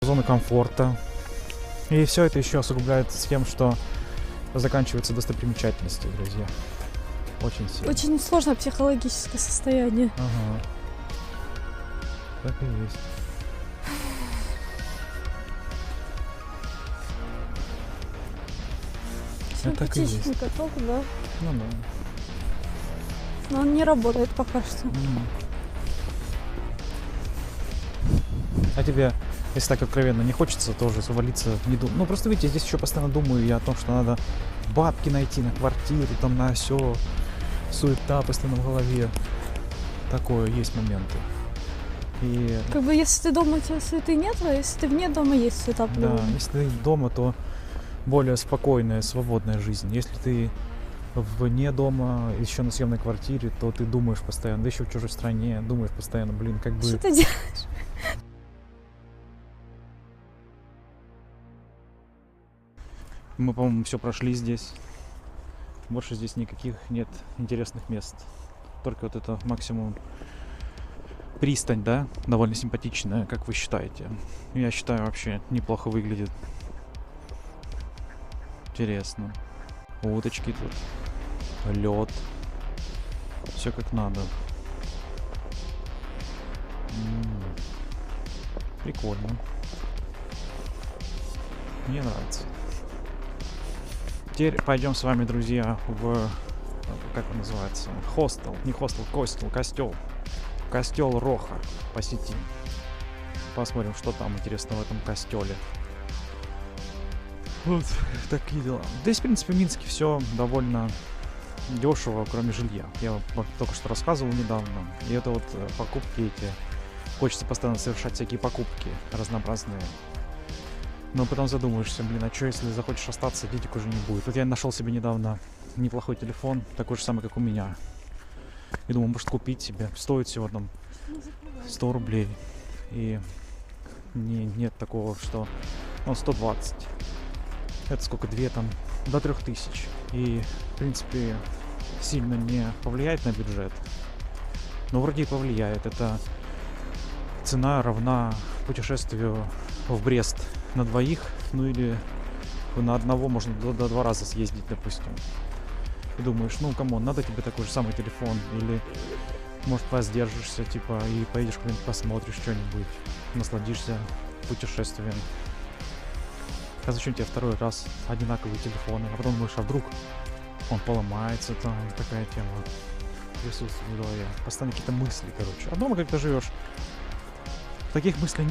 зоны комфорта. И все это еще осугубляется с тем, что заканчивается достопримечательностью, друзья. Очень сильно. Очень сложное психологическое состояние. Ага. Так и есть. Так и есть. Симпатичный каток, да. Ну да. Но он не работает пока что. А тебе, если так откровенно, не хочется тоже свалиться? Ну просто видите, здесь еще постоянно думаю я о том, что надо бабки найти на квартиру, там на все. Суета постоянно в голове. Такое есть моменты. И Как бы если ты дома, у тебя суеты нет, а если ты вне дома, есть суета. да, если ты дома, то более спокойная, свободная жизнь. Если ты вне дома, еще на съемной квартире, то ты думаешь постоянно, да еще в чужой стране, думаешь постоянно, блин, как бы... Что ты делаешь? Мы, по-моему, все прошли здесь. Больше здесь никаких нет интересных мест. Только вот это максимум пристань, да, довольно симпатичная, как вы считаете? Я считаю, вообще неплохо выглядит. Интересно. Уточки тут. Лед. Все как надо. Прикольно. Мне нравится. Теперь пойдем с вами, друзья, в... Как он называется? Хостел. Не хостел, костел. Костел Роха. Посетим. Посмотрим, что там интересного в этом костеле. Вот такие дела. Здесь, в принципе, в Минске все довольно дешево, кроме жилья. Я вам только что рассказывал недавно. И это вот покупки эти. Хочется постоянно совершать всякие покупки разнообразные. Но потом задумаешься, блин, а что, если захочешь остаться, денег уже не будет. Вот я нашел себе недавно неплохой телефон, такой же самый, как у меня. И думаю, может купить себе. Стоит всего там 100 рублей. И нет такого, что... Он 120. Это сколько? 2 там, до 3000. И, в принципе, сильно не повлияет на бюджет. Но вроде и повлияет. Это цена равна путешествию в Брест на двоих. Ну или на одного можно до 2 раза съездить, допустим. И думаешь, ну, камон, надо тебе такой же самый телефон. Или, может, воздержишься, типа, и поедешь куда-нибудь посмотришь что-нибудь. Насладишься путешествием. А зачем тебе второй раз одинаковые телефоны? А потом думаешь, а вдруг он поломается, там такая тема присутствует в голове. Постоянно какие-то мысли, короче. А дома как-то живешь. Таких мыслей